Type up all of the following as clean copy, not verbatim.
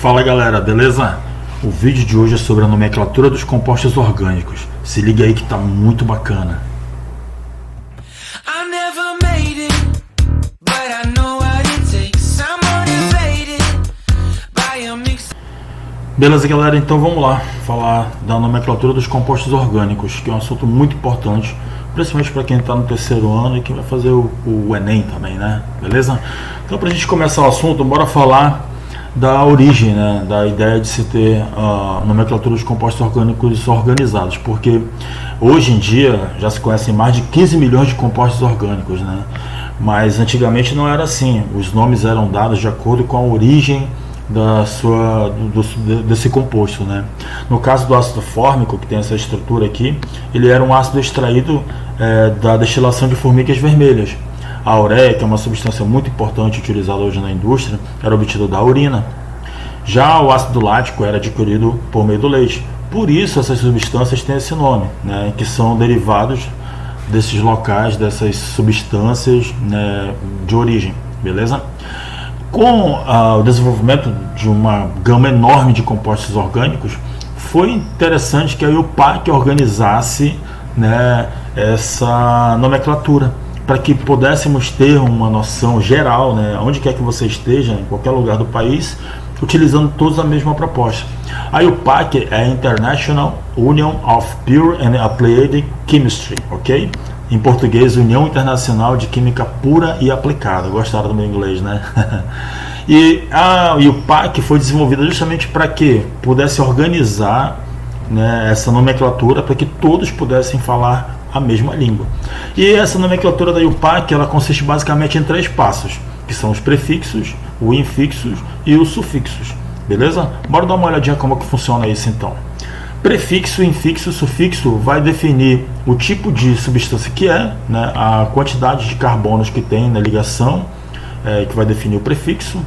Fala galera, beleza? O vídeo de hoje é sobre a nomenclatura dos compostos orgânicos. Se liga aí que tá muito bacana. Beleza galera, então vamos lá falar da nomenclatura dos compostos orgânicos, que é um assunto muito importante, principalmente para quem está no terceiro ano e quem vai fazer o Enem também, né? Beleza? Então, para a gente começar o assunto, bora falar da origem, né, da ideia de se ter a nomenclatura dos compostos orgânicos organizados, porque hoje em dia já se conhecem mais de 15 milhões de compostos orgânicos, né? Mas antigamente não era assim, os nomes eram dados de acordo com a origem desse composto, né? No caso do ácido fórmico, que tem essa estrutura aqui, ele era um ácido extraído da destilação de formigas vermelhas. A ureia, que é uma substância muito importante utilizada hoje na indústria, era obtida da urina. Já o ácido lático era adquirido por meio do leite. Por isso essas substâncias têm esse nome, né, que são derivados desses locais, dessas substâncias, né, de origem, beleza? Com o desenvolvimento de uma gama enorme de compostos orgânicos, foi interessante que a IUPAC organizasse, né, essa nomenclatura, para que pudéssemos ter uma noção geral, né, onde quer que você esteja, em qualquer lugar do país, utilizando todos a mesma proposta. A IUPAC é a International Union of Pure and Applied Chemistry, ok? Em português, União Internacional de Química Pura e Aplicada. Gostaram do meu inglês, né? E a IUPAC foi desenvolvida justamente para que pudesse organizar, né, essa nomenclatura, para que todos pudessem falar a mesma língua. E essa nomenclatura da IUPAC, ela consiste basicamente em 3 passos, que são os prefixos, os infixos e os sufixos. Beleza? Bora dar uma olhadinha como que funciona isso então. Prefixo, infixo, sufixo vai definir o tipo de substância que é, né, a quantidade de carbonos que tem na ligação, que vai definir o prefixo.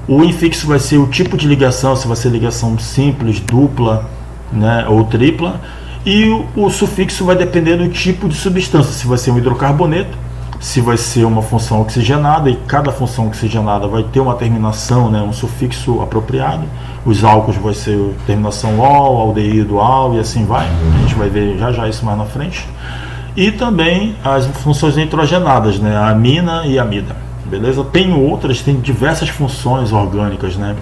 O infixo vai ser o tipo de ligação, se vai ser ligação simples, dupla, né, ou tripla. E o sufixo vai depender do tipo de substância, se vai ser um hidrocarboneto, se vai ser uma função oxigenada, e cada função oxigenada vai ter uma terminação, né, um sufixo apropriado. Os álcools vai ser terminação ol, aldeído, al, e assim vai. A gente vai ver já isso mais na frente. E também as funções nitrogenadas, né, a amina e a amida. Beleza? Tem outras, tem diversas funções orgânicas, né?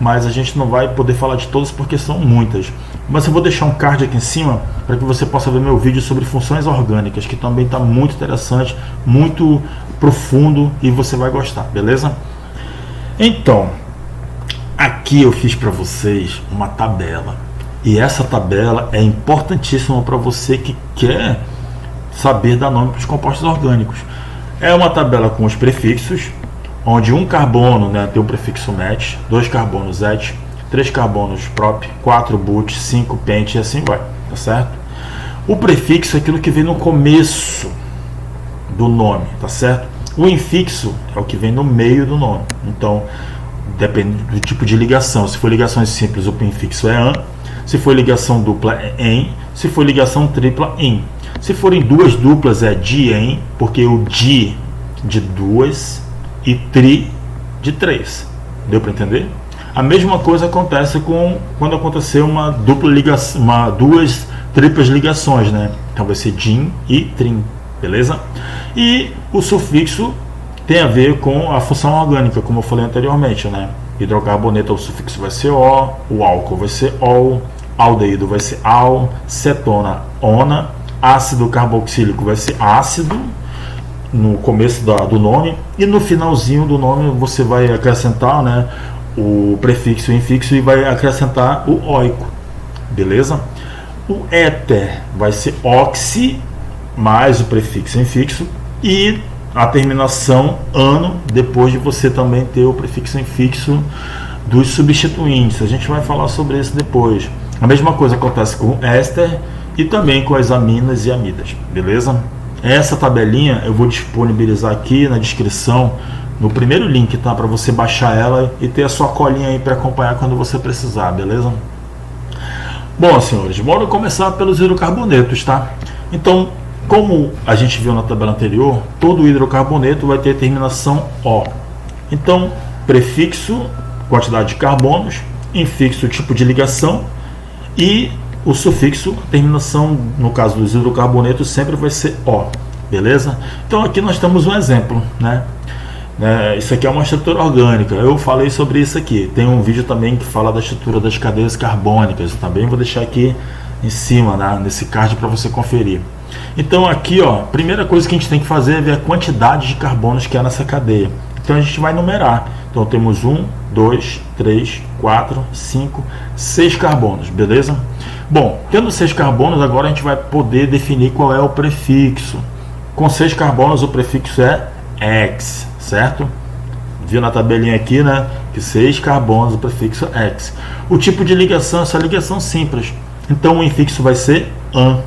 Mas a gente não vai poder falar de todas porque são muitas. Mas eu vou deixar um card aqui em cima para que você possa ver meu vídeo sobre funções orgânicas, que também está muito interessante, muito profundo e você vai gostar, beleza? Então, aqui eu fiz para vocês uma tabela. E essa tabela é importantíssima para você que quer saber dar nome para os compostos orgânicos. É uma tabela com os prefixos, onde um carbono, né, tem o prefixo met, 2 carbonos et, 3 carbonos prop, 4 but, 5 pent e assim vai, tá certo? O prefixo é aquilo que vem no começo do nome, tá certo? O infixo é o que vem no meio do nome. Então, depende do tipo de ligação. Se for ligações simples, o infixo é an. Se for ligação dupla, é em. Se for ligação tripla, in. Se forem 2 duplas, é di-en, porque o di de 2 e tri de 3. Deu para entender? A mesma coisa acontece quando acontecer uma dupla ligação, duas triplas ligações, né? Então vai ser din e trim, beleza? E o sufixo tem a ver com a função orgânica, como eu falei anteriormente, né? Hidrocarboneto, o sufixo vai ser o, o álcool vai ser ol, aldeído vai ser al, cetona, ona, ácido carboxílico vai ser ácido no começo do nome, e no finalzinho do nome você vai acrescentar, né, o prefixo e o infixo e vai acrescentar o óico, beleza? O éter vai ser oxi mais o prefixo e infixo e a terminação ano, depois de você também ter o prefixo e infixo dos substituintes. A gente vai falar sobre isso depois. A mesma coisa acontece com o éster e também com as aminas e amidas, beleza? Essa tabelinha eu vou disponibilizar aqui na descrição, no primeiro link, tá? Para você baixar ela e ter a sua colinha aí para acompanhar quando você precisar, beleza? Bom, senhores, bora começar pelos hidrocarbonetos, tá? Então, como a gente viu na tabela anterior, todo hidrocarboneto vai ter terminação O. Então, prefixo, quantidade de carbonos, infixo, tipo de ligação, e o sufixo, a terminação, no caso dos hidrocarbonetos, sempre vai ser O, beleza? Então aqui nós temos um exemplo, né? Isso aqui é uma estrutura orgânica, eu falei sobre isso aqui. Tem um vídeo também que fala da estrutura das cadeias carbônicas, também vou deixar aqui em cima, né, nesse card para você conferir. Então aqui, ó, primeira coisa que a gente tem que fazer é ver a quantidade de carbonos que há nessa cadeia. Então a gente vai numerar. Então temos 1, 2, 3, 4, 5, 6 carbonos, beleza? Bom, tendo 6 carbonos, agora a gente vai poder definir qual é o prefixo. Com 6 carbonos o prefixo é X, certo? Viu na tabelinha aqui, né? Que 6 carbonos o prefixo é X. O tipo de ligação é essa ligação simples. Então o infixo vai ser AN.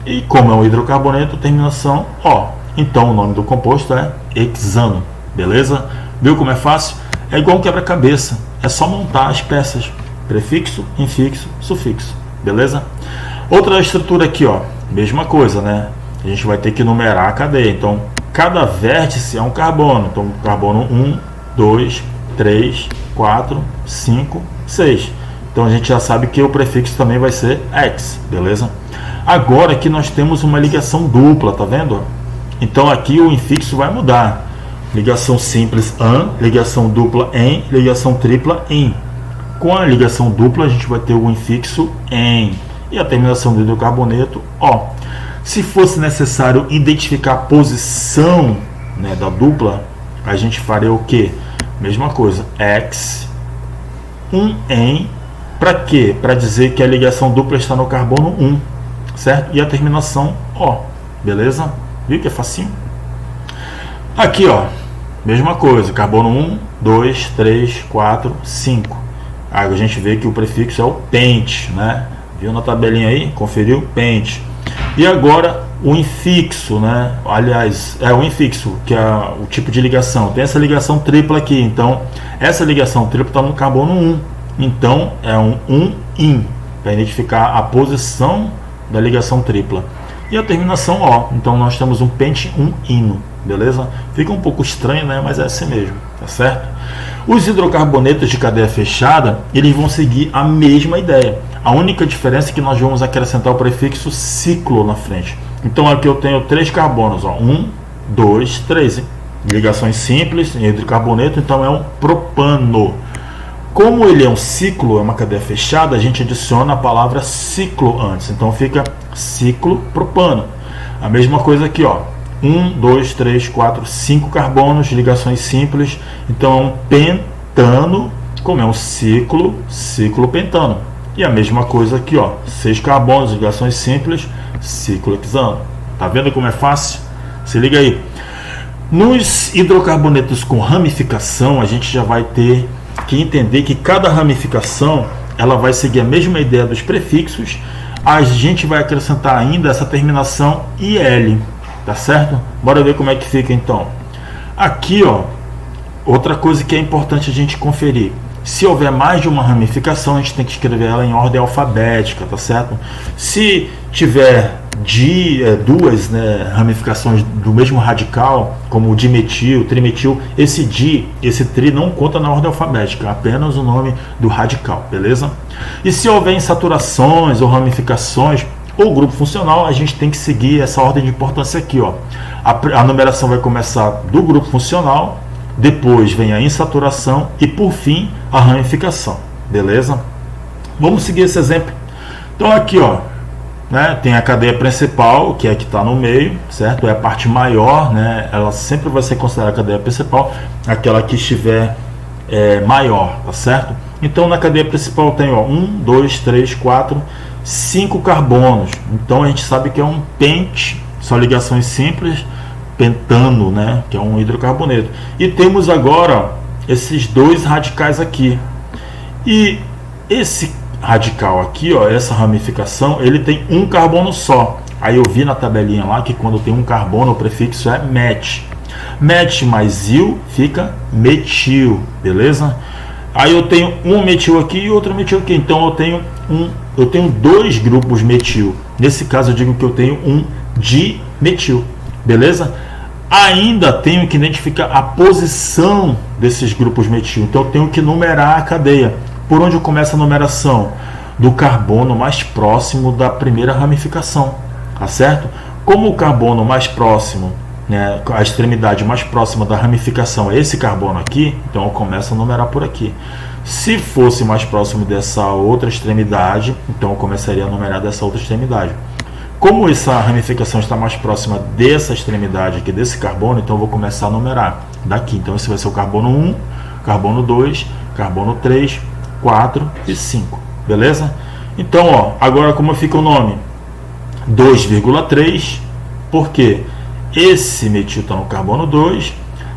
E como é um hidrocarboneto, terminação O. Então o nome do composto é hexano, beleza? Viu como é fácil? É igual um quebra-cabeça. É só montar as peças. Prefixo, infixo, sufixo, beleza? Outra estrutura aqui, ó. Mesma coisa, né? A gente vai ter que numerar a cadeia. Então cada vértice é um carbono. Então carbono 1, 2, 3, 4, 5, 6. Então a gente já sabe que o prefixo também vai ser X, beleza? Agora aqui nós temos uma ligação dupla, tá vendo? Então aqui o infixo vai mudar. Ligação simples AN, ligação dupla EN, ligação tripla IN. Com a ligação dupla a gente vai ter o infixo EN e a terminação do hidrocarboneto O. Se fosse necessário identificar a posição, né, da dupla, a gente faria o que? Mesma coisa, X, 1 EN. Para quê? Para dizer que a ligação dupla está no carbono 1, certo? E a terminação O, beleza? Viu que é facinho? Aqui, ó, mesma coisa, carbono 1, 2, 3, 4, 5. Aí a gente vê que o prefixo é o pente, né? Viu na tabelinha aí? Conferiu? Pente. E agora o infixo, né? Aliás, é o infixo, que é o tipo de ligação. Tem essa ligação tripla aqui, então essa ligação tripla está no carbono 1. Então é um IN, para identificar a posição da ligação tripla. E a terminação O. Então nós temos um pente, um ino, beleza? Fica um pouco estranho, né? Mas é assim mesmo, tá certo? Os hidrocarbonetos de cadeia fechada, eles vão seguir a mesma ideia. A única diferença é que nós vamos acrescentar o prefixo ciclo na frente. Então aqui eu tenho 3 carbonos, ó, 1, 2, 3. Ligações simples em hidrocarboneto, então é um propano. Como ele é um ciclo, é uma cadeia fechada, a gente adiciona a palavra ciclo antes. Então fica ciclo propano. A mesma coisa aqui, ó. 1, 2, 3, 4, 5 carbonos, ligações simples. Então é um pentano, como é um ciclo, ciclo pentano. E a mesma coisa aqui, ó. 6 carbonos, ligações simples, ciclo hexano. Tá vendo como é fácil? Se liga aí. Nos hidrocarbonetos com ramificação, a gente já vai ter que entender que cada ramificação ela vai seguir a mesma ideia dos prefixos. A gente vai acrescentar ainda essa terminação IL, tá certo? Bora ver como é que fica então. Aqui, ó, outra coisa que é importante a gente conferir: se houver mais de uma ramificação, a gente tem que escrever ela em ordem alfabética, tá certo? Se tiver duas, né, ramificações do mesmo radical, como o dimetil, trimetil, esse di, esse tri não conta na ordem alfabética, apenas o nome do radical, beleza? E se houver insaturações ou ramificações ou grupo funcional, a gente tem que seguir essa ordem de importância aqui, ó. A numeração vai começar do grupo funcional, depois vem a insaturação e por fim a ramificação, beleza? Vamos seguir esse exemplo. Então aqui, ó, né, tem a cadeia principal, que é a que está no meio, certo? É a parte maior, né? Ela sempre vai ser considerada a cadeia principal, aquela que estiver maior, tá certo? Então na cadeia principal tem, ó, 1, 2, 3, 4, 5 carbonos. Então a gente sabe que é um pente, são ligações simples, pentano, né, que é um hidrocarboneto. E temos agora, ó, esses dois radicais aqui. E esse radical aqui, ó, essa ramificação, ele tem um carbono só. Aí eu vi na tabelinha lá que quando tem um carbono o prefixo é met. Met mais il fica metil, beleza? Aí eu tenho um metil aqui e outro metil aqui. Então eu tenho dois grupos metil. Nesse caso eu digo que eu tenho um dimetil, beleza? Ainda tenho que identificar a posição desses grupos metil. Então eu tenho que numerar a cadeia. Por onde começa a numeração? Do carbono mais próximo da primeira ramificação, tá certo? Como o carbono mais próximo, né, a extremidade mais próxima da ramificação é esse carbono aqui, então eu começo a numerar por aqui. Se fosse mais próximo dessa outra extremidade, então eu começaria a numerar dessa outra extremidade. Como essa ramificação está mais próxima dessa extremidade aqui, desse carbono, então eu vou começar a numerar daqui. Então esse vai ser o carbono 1, carbono 2, carbono 3, 4 e 5. Beleza? Então, ó, agora como fica o nome? 2,3, porque esse metil está no carbono 2,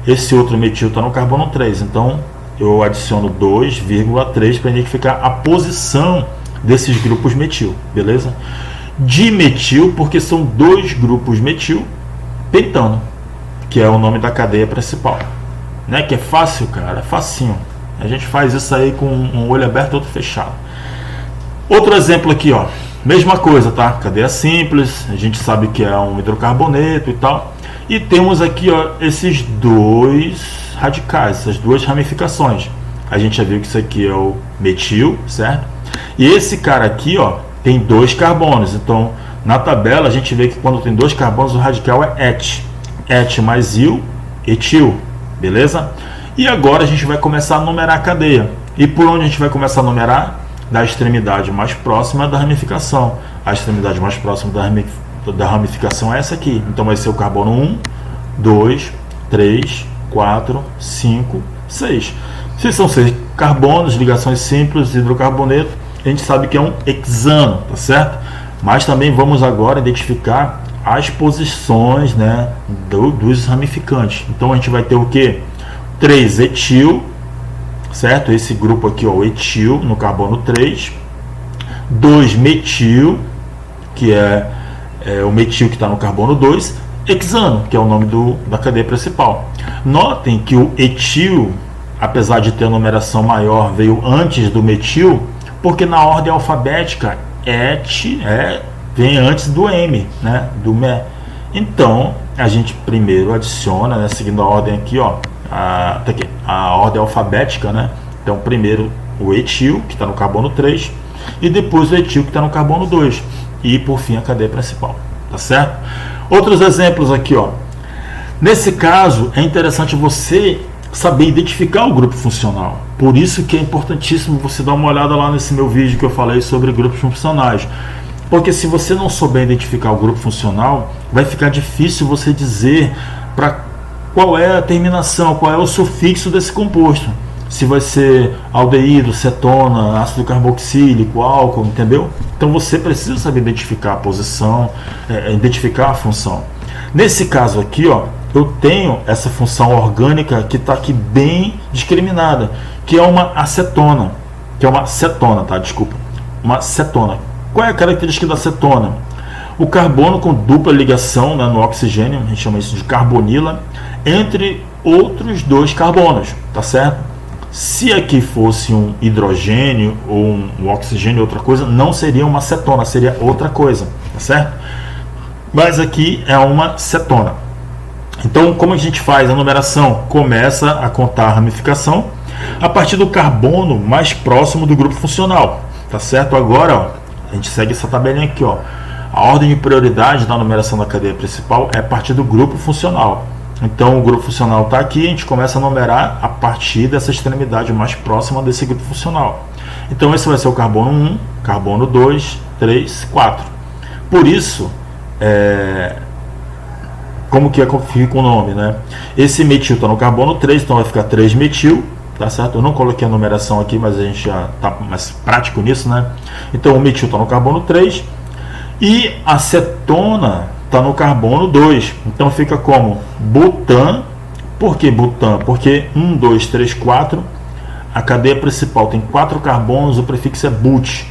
esse outro metil está no carbono 3. Então eu adiciono 2,3 para identificar a posição desses grupos metil. Beleza? Dimetil, porque são dois grupos metil pentano, que é o nome da cadeia principal, né? Que é fácil, cara, é facinho. A gente faz isso aí com um olho aberto e outro fechado. Outro exemplo aqui, ó, mesma coisa, tá? Cadeia simples, a gente sabe que é um hidrocarboneto e tal. E temos aqui, ó, esses dois radicais, essas duas ramificações. A gente já viu que isso aqui é o metil, certo? E esse cara aqui, ó, tem dois carbonos. Então, na tabela, a gente vê que quando tem dois carbonos, o radical é et. Et mais il, etil. Beleza? E agora a gente vai começar a numerar a cadeia. E por onde a gente vai começar a numerar? Da extremidade mais próxima da ramificação. A extremidade mais próxima da ramificação é essa aqui. Então, vai ser o carbono 1, 2, 3, 4, 5, 6. Se são 6 carbonos, ligações simples, hidrocarboneto, a gente sabe que é um hexano, tá certo? Mas também vamos agora identificar as posições, né, dos ramificantes. Então a gente vai ter o que? 3 etil, certo? Esse grupo aqui, ó, o etil no carbono 3. 2 metil, que é o metil que está no carbono 2. Hexano, que é o nome da cadeia principal. Notem que o etil, apesar de ter a numeração maior, veio antes do metil, porque na ordem alfabética et vem antes do M, né, do me. Então a gente primeiro adiciona, né, seguindo a ordem aqui, ó, a ordem alfabética, né. Então primeiro o etil, que está no carbono 3, e depois o etil, que está no carbono 2, e por fim a cadeia principal, tá certo? Outros exemplos aqui, ó. Nesse caso é interessante você saber identificar o grupo funcional. Por isso que é importantíssimo você dar uma olhada lá nesse meu vídeo que eu falei sobre grupos funcionais. Porque se você não souber identificar o grupo funcional, vai ficar difícil você dizer para qual é a terminação, qual é o sufixo desse composto. Se vai ser aldeído, cetona, ácido carboxílico, álcool, entendeu? Então você precisa saber identificar a posição, identificar a função. Nesse caso aqui, ó, eu tenho essa função orgânica que está aqui bem discriminada, que é uma acetona, que é uma cetona, tá? Desculpa, uma cetona. Qual é a característica da cetona? O carbono com dupla ligação, né, no oxigênio, a gente chama isso de carbonila, entre outros dois carbonos, tá certo? Se aqui fosse um hidrogênio ou um oxigênio, outra coisa, não seria uma cetona, seria outra coisa, tá certo? Mas aqui é uma cetona. Então, como a gente faz a numeração? Começa a contar a ramificação a partir do carbono mais próximo do grupo funcional, tá certo? Agora, ó, a gente segue essa tabelinha aqui, ó. A ordem de prioridade da numeração da cadeia principal é a partir do grupo funcional. Então, o grupo funcional está aqui, a gente começa a numerar a partir dessa extremidade mais próxima desse grupo funcional. Então, esse vai ser o carbono 1, carbono 2, 3, 4. Por isso, como que fica o nome, né? Esse metil está no carbono 3, então vai ficar 3 metil, tá certo? Eu não coloquei a numeração aqui, mas a gente já está mais prático nisso, né? Então o metil está no carbono 3 e a cetona está no carbono 2. Então fica como butan. Por que butan? Porque 1, 2, 3, 4, a cadeia principal tem 4 carbonos, o prefixo é but.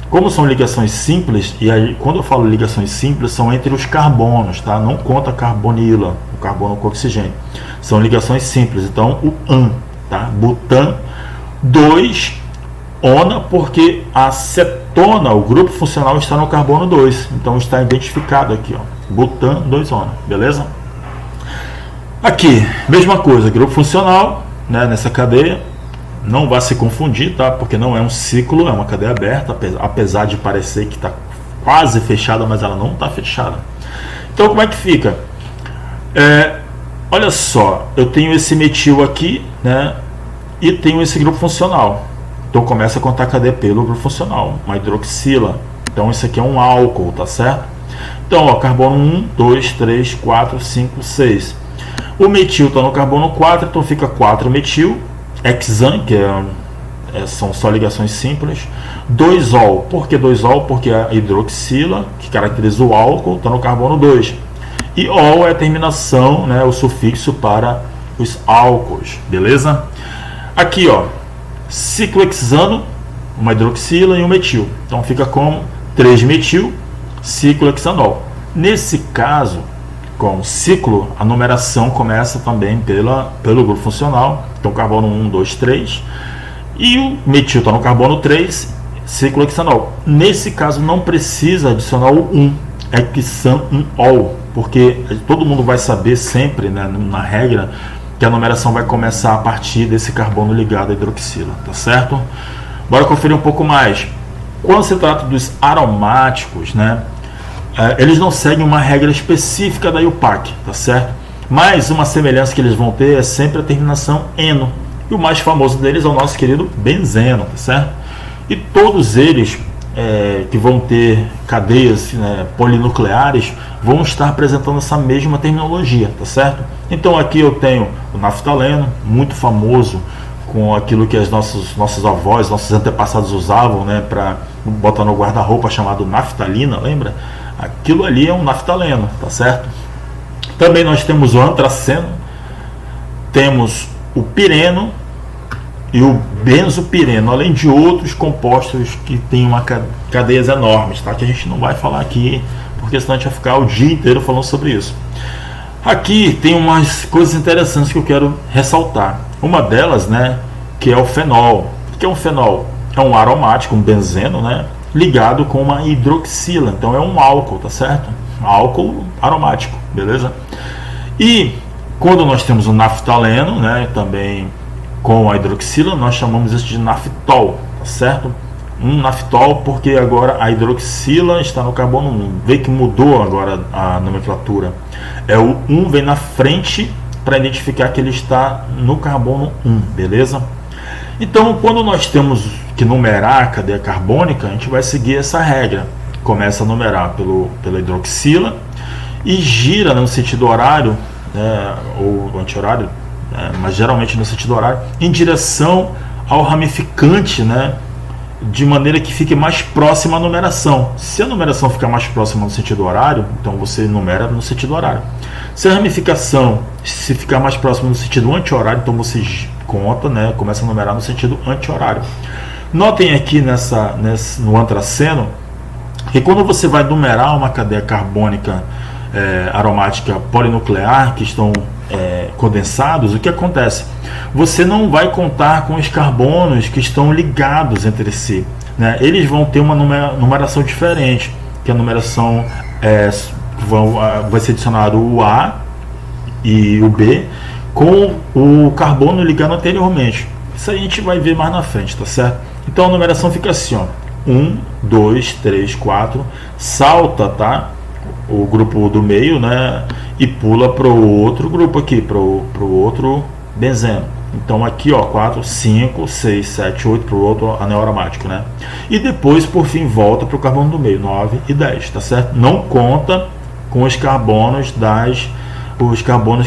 Como são ligações simples, e aí quando eu falo ligações simples, são entre os carbonos, tá? Não conta carbonila, o carbono com oxigênio. São ligações simples, então o an, tá? Butan 2, ona, porque a cetona, o grupo funcional, está no carbono 2. Então está identificado aqui, ó. Butan 2 ona, beleza? Aqui, mesma coisa, grupo funcional, né, nessa cadeia, Não vá se confundir, tá? Porque não é um ciclo, é uma cadeia aberta, apesar de parecer que está quase fechada, mas ela não está fechada. Então como é que fica? Olha só, eu tenho esse metil aqui, né? E tenho esse grupo funcional. Então começa a contar a cadeia pelo grupo funcional, uma hidroxila. Então isso aqui é um álcool, tá certo? Então, ó, carbono 1, 2, 3, 4, 5, 6. O metil está no carbono 4, então fica 4-metil. Hexan, que são só ligações simples. 2-ol. Por que 2-ol? Porque a hidroxila, que caracteriza o álcool, está no carbono 2. E ol é a terminação, né, o sufixo para os álcools, beleza? Aqui, ó, ciclohexano, uma hidroxila e um metil. Então fica como 3-metil, ciclohexanol. Nesse caso, com ciclo, a numeração começa também pelo grupo funcional. Então carbono 1, 2, 3. E o metil está no carbono 3, ciclohexanol. Nesse caso não precisa adicionar o 1, hexanol, porque todo mundo vai saber sempre, né, na regra, que a numeração vai começar a partir desse carbono ligado à hidroxila, tá certo? Bora conferir um pouco mais. Quando se trata dos aromáticos, né, eles não seguem uma regra específica da IUPAC, tá certo? Mas uma semelhança que eles vão ter é sempre a terminação eno. E o mais famoso deles é o nosso querido benzeno, tá certo? E todos eles que vão ter cadeias, né, polinucleares, vão estar apresentando essa mesma terminologia, tá certo? Então aqui eu tenho o naftaleno, muito famoso, com aquilo que os nossos avós, nossos antepassados usavam, né, para botar no guarda-roupa, chamado naftalina, lembra? Aquilo ali é um naftaleno, tá certo? Também nós temos o antraceno, temos o pireno e o benzopireno, além de outros compostos que têm cadeias enormes, tá? Que a gente não vai falar aqui, porque senão a gente vai ficar o dia inteiro falando sobre isso. Aqui tem umas coisas interessantes que eu quero ressaltar. Uma delas, né, que é o fenol. O que é um fenol? É um aromático, um benzeno, né, ligado com uma hidroxila. Então é um álcool, tá certo? Álcool aromático, beleza? E quando nós temos o naftaleno, né, também com a hidroxila, nós chamamos isso de naftol, tá certo? Um naftol, porque agora a hidroxila está no carbono 1. Vê que mudou agora a nomenclatura. O 1 vem na frente para identificar que ele está no carbono 1, beleza? Então, quando nós temos que numerar a cadeia carbônica, a gente vai seguir essa regra. Começa a numerar pela hidroxila e gira no sentido horário, né, ou anti-horário, mas geralmente no sentido horário, em direção ao ramificante, né, de maneira que fique mais próxima à numeração. Se a numeração ficar mais próxima no sentido horário, então você numera no sentido horário. Se a ramificação se ficar mais próxima no sentido anti-horário, então você conta, né, começa a numerar no sentido anti-horário. Notem aqui no antraceno que quando você vai numerar uma cadeia carbônica aromática polinuclear que estão condensados, o que acontece? Você não vai contar com os carbonos que estão ligados entre si, né? Eles vão ter uma numeração diferente, que a numeração vai ser adicionado o A e o B com o carbono ligado anteriormente. Isso aí a gente vai ver mais na frente, tá certo? Então a numeração fica assim, ó, 1, 2, 3, 4, salta, tá? O grupo do meio, né, e pula para o outro grupo aqui, para o outro benzeno. Então aqui, ó, 4, 5, 6, 7, 8 para o outro anel aromático, né? E depois, por fim, volta para o carbono do meio, 9 e 10, tá certo? Não conta com os carbonos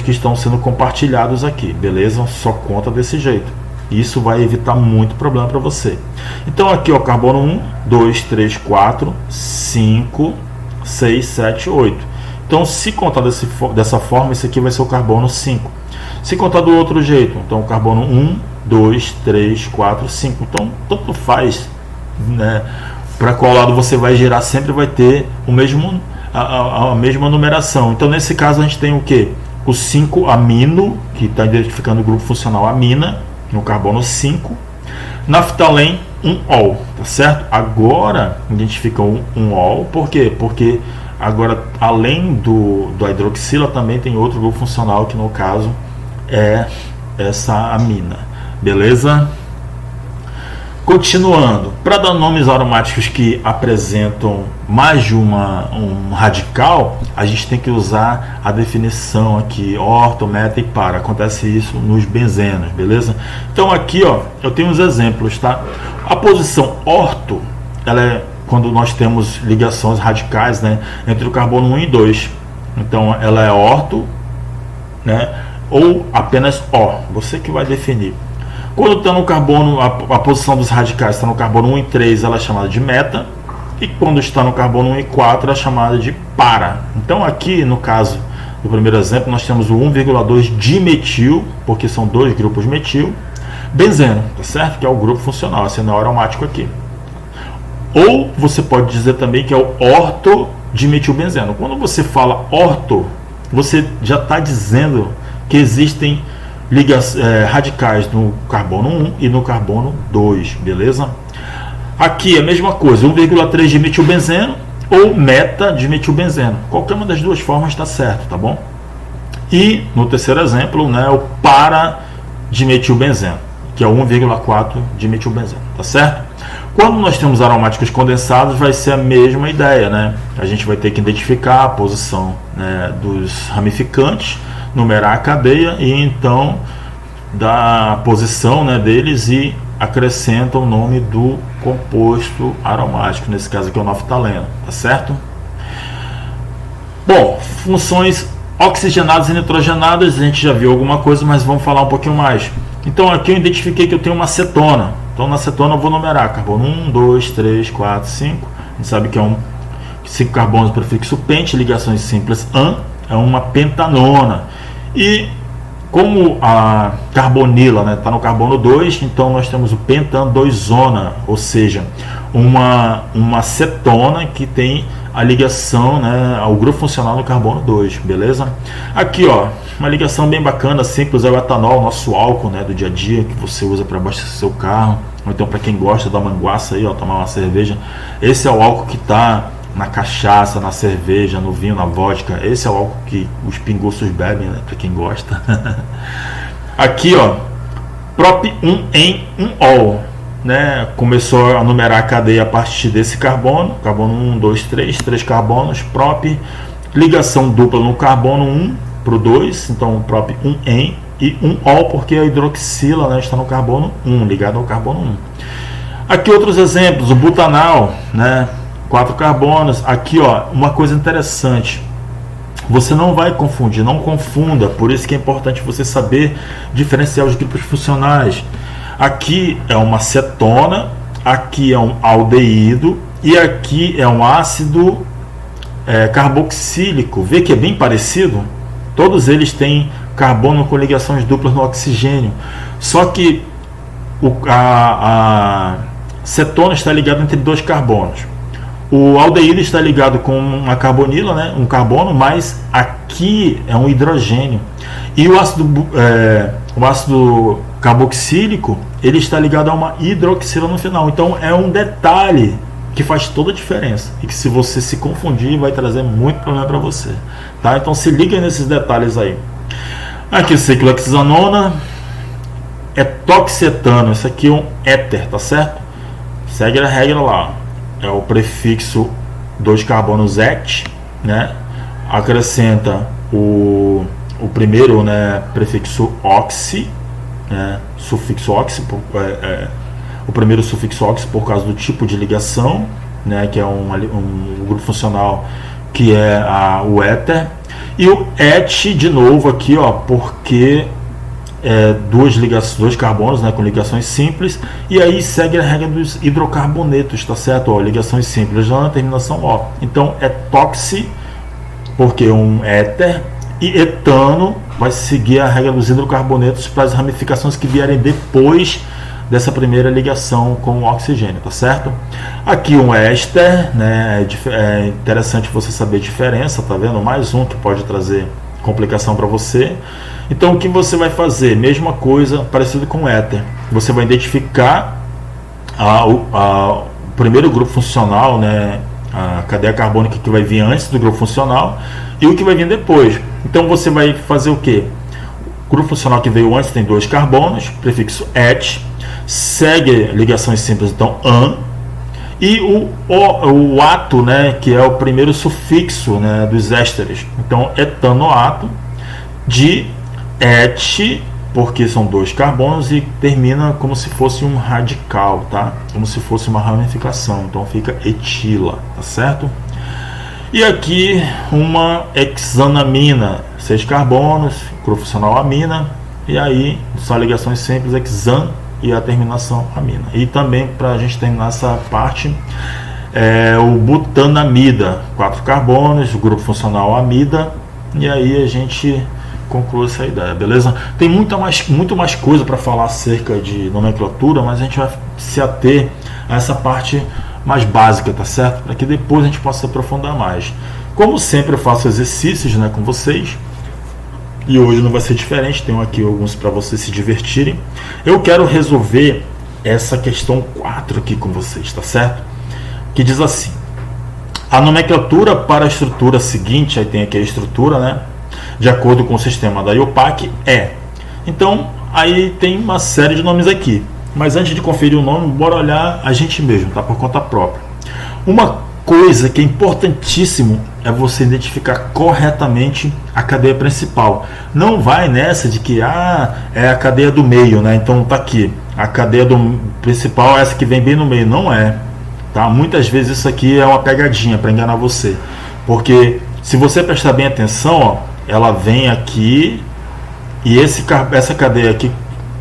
que estão sendo compartilhados aqui, beleza? Só conta desse jeito. Isso vai evitar muito problema para você. Então aqui, ó, carbono 1, 2, 3, 4, 5, 6, 7, 8. Então, se contar dessa forma, esse aqui vai ser o carbono 5. Se contar do outro jeito, então o carbono 1, 2, 3, 4, 5. Então, tanto faz, né, para qual lado você vai girar, sempre vai ter a mesma numeração. Então, nesse caso, a gente tem o que? O 5-amino, que está identificando o grupo funcional amina, no carbono 5. Naftalém, 1-ol, tá certo? Agora identifica um ol, por quê? Porque agora, além da hidroxila, também tem outro grupo funcional, que no caso é essa amina, beleza? Continuando, para dar nomes aromáticos que apresentam mais de um radical, a gente tem que usar a definição aqui, orto, meta e para. Acontece isso nos benzenos, beleza? Então aqui, ó, eu tenho uns exemplos, tá? A posição orto, ela é quando nós temos ligações radicais, né, entre o carbono 1 e 2. Então ela é orto, né, ou apenas O, você que vai definir. Quando está no carbono, a posição dos radicais está no carbono 1 e 3, ela é chamada de meta. E quando está no carbono 1 e 4, é chamada de para. Então aqui, no caso do primeiro exemplo, nós temos o 1,2 dimetil, porque são dois grupos metil, benzeno, tá certo? Que é o grupo funcional, esse não é aromático aqui. Ou você pode dizer também que é o ortodimetilbenzeno. Quando você fala orto, você já está dizendo que existem radicais no carbono 1 e no carbono 2, beleza? Aqui é a mesma coisa, 1,3 dimetilbenzeno ou meta-dimetilbenzeno. Qualquer uma das duas formas está certo, tá bom? E no terceiro exemplo, né, o para-dimetilbenzeno, que é 1,4 dimetilbenzeno, tá certo? Quando nós temos aromáticos condensados, vai ser a mesma ideia, né? A gente vai ter que identificar a posição, né, dos ramificantes, numerar a cadeia e então dar a posição, né, deles e acrescenta o nome do composto aromático, nesse caso aqui é o naftaleno, tá certo? Bom, funções oxigenadas e nitrogenadas, a gente já viu alguma coisa, mas vamos falar um pouquinho mais. Então aqui eu identifiquei que eu tenho uma acetona, então na acetona eu vou numerar carbono 1, 2, 3, 4, 5, a gente sabe que é 5 carbonos prefixo pente, ligações simples AN, é uma pentanona. E como a carbonila está, no carbono 2, então nós temos o pentan-2-zona, ou seja, uma cetona que tem a ligação, né, ao grupo funcional no carbono 2, beleza? Aqui, ó, uma ligação bem bacana, simples, é o etanol, nosso álcool, né, do dia a dia, que você usa para abastecer seu carro, ou então para quem gosta da manguaça aí, ó, tomar uma cerveja. Esse é o álcool que está na cachaça, na cerveja, no vinho, na vodka. Esse é o álcool que os pinguços bebem, né, para quem gosta. Aqui, ó, prop 1 em 1-ol, né? Começou a numerar a cadeia a partir desse carbono, carbono 1, 2, 3 carbonos, prop, ligação dupla no carbono 1 para o 2, então prop 1 em e 1-ol, porque a hidroxila, né, está no carbono 1, ligado ao carbono 1. Aqui outros exemplos, o butanal, né? 4 carbonos. Aqui, ó, uma coisa interessante, você não vai confundir, não confunda, por isso que é importante você saber diferenciar os grupos funcionais. Aqui é uma cetona, aqui é um aldeído e aqui é um ácido carboxílico. Vê que é bem parecido? Todos eles têm carbono com ligações duplas no oxigênio, só que a cetona está ligada entre dois carbonos. O aldeído está ligado com uma carbonila, né, um carbono, mas aqui é um hidrogênio. E o ácido carboxílico, ele está ligado a uma hidroxila no final. Então é um detalhe que faz toda a diferença e que, se você se confundir, vai trazer muito problema para você, tá? Então se liga nesses detalhes aí. Aqui o ciclohexanona, etoxetano, isso aqui é um éter, tá certo? Segue a regra lá, é o prefixo 2 carbonos et, né? Acrescenta o primeiro, né, prefixo oxi, né? Sufixo oxi, o primeiro sufixo oxi por causa do tipo de ligação, né, que é um grupo funcional que é o éter, e o et de novo aqui, ó, porque dois carbonos, né, com ligações simples, e aí segue a regra dos hidrocarbonetos, tá certo? Ó, ligações simples já na terminação O. Então é tóxi porque um éter, e etano vai seguir a regra dos hidrocarbonetos para as ramificações que vierem depois dessa primeira ligação com o oxigênio, tá certo? Aqui um éster, né, é interessante você saber a diferença, tá vendo? Mais um que pode trazer complicação para você. Então o que você vai fazer? Mesma coisa, parecido com o éter. Você vai identificar o primeiro grupo funcional, né, a cadeia carbônica que vai vir antes do grupo funcional e o que vai vir depois. Então você vai fazer o que? O grupo funcional que veio antes tem 2 carbonos, prefixo et. segue ligações simples, então an, e o ato, né, que é o primeiro sufixo, né, dos ésteres, então etanoato, de et, porque são 2 carbonos e termina como se fosse um radical, tá? Como se fosse uma ramificação, então fica etila, tá certo? E aqui uma hexanamina, 6 carbonos, grupo funcional amina, e aí só ligações simples, hexan e a terminação amina. E também, para a gente terminar essa parte, o butanamida, 4 carbonos, o grupo funcional amida, e aí a gente conclui essa ideia, beleza? Tem muito mais coisa para falar acerca de nomenclatura, mas a gente vai se ater a essa parte mais básica, tá certo? Para que depois a gente possa aprofundar mais. Como sempre, eu faço exercícios, né, com vocês, e hoje não vai ser diferente. Tenho aqui alguns para vocês se divertirem. Eu quero resolver essa questão 4 aqui com vocês, tá certo? Que diz assim: a nomenclatura para a estrutura seguinte, aí tem aqui a estrutura, né, de acordo com o sistema da IUPAC Então, aí tem uma série de nomes aqui. Mas antes de conferir o nome, bora olhar a gente mesmo, tá? Por conta própria. Uma coisa que é importantíssimo é você identificar corretamente a cadeia principal. Não vai nessa de que é a cadeia do meio, né? Então tá aqui. A cadeia do principal é essa que vem bem no meio. Não é. Tá? Muitas vezes isso aqui é uma pegadinha para enganar você. Porque se você prestar bem atenção, ó, ela vem aqui e essa cadeia aqui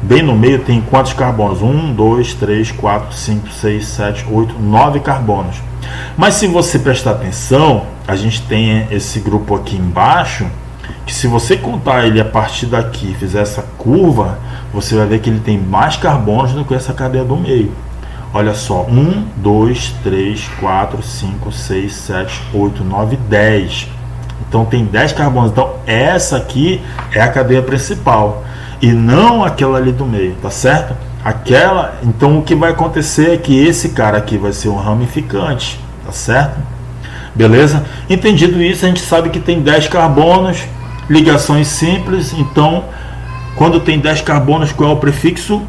bem no meio tem quantos carbonos? 1, 2, 3, 4, 5, 6, 7, 8, 9 carbonos. Mas se você prestar atenção, a gente tem esse grupo aqui embaixo, que se você contar ele a partir daqui e fizer essa curva, você vai ver que ele tem mais carbonos do que essa cadeia do meio. Olha só, 1, 2, 3, 4, 5, 6, 7, 8, 9, 10. Então tem 10 carbonos. Então essa aqui é a cadeia principal e não aquela ali do meio, tá certo? Então o que vai acontecer é que esse cara aqui vai ser um ramificante, tá certo? Beleza? Entendido isso, a gente sabe que tem 10 carbonos, ligações simples. Então quando tem 10 carbonos, qual é o prefixo?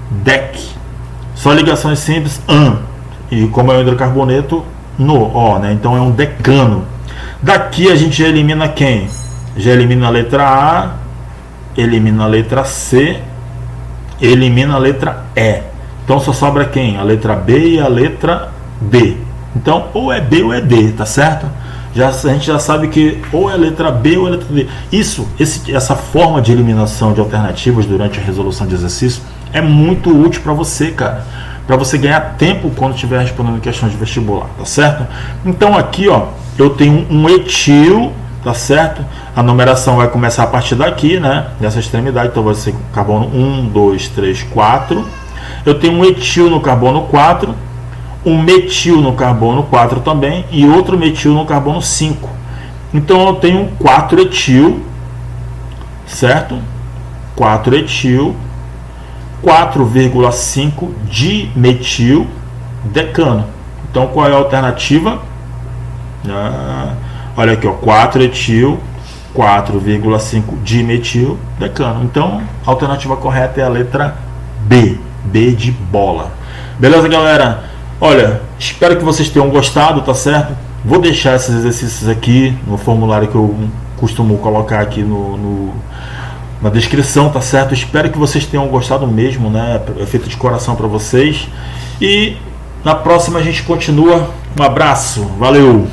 Dec. Só ligações simples, an. E como é o hidrocarboneto, no, ó, né? Então é um decano. Daqui a gente já elimina quem? Já elimina a letra A, elimina a letra C, elimina a letra E. Então só sobra quem? A letra B e a letra D. Então ou é B ou é D, tá certo? A gente já sabe que ou é a letra B ou é a letra D. Essa forma de eliminação de alternativas durante a resolução de exercício é muito útil para você, cara. Para você ganhar tempo quando estiver respondendo questões de vestibular, tá certo? Então aqui, ó, eu tenho um etil, tá certo? A numeração vai começar a partir daqui, né? Dessa extremidade, então vai ser carbono 1, 2, 3, 4. Eu tenho um etil no carbono 4, um metil no carbono 4 também e outro metil no carbono 5. Então eu tenho 4 etil, certo? 4 etil, 4,5 dimetil decano. Então qual é a alternativa? Olha aqui, ó, 4 etil, 4,5 dimetil decano. Então a alternativa correta é a letra B, B de bola. Beleza, galera? Olha, espero que vocês tenham gostado, tá certo? Vou deixar esses exercícios aqui no formulário que eu costumo colocar aqui na descrição, tá certo? Espero que vocês tenham gostado mesmo, né? É feito de coração para vocês. E na próxima a gente continua. Um abraço, valeu!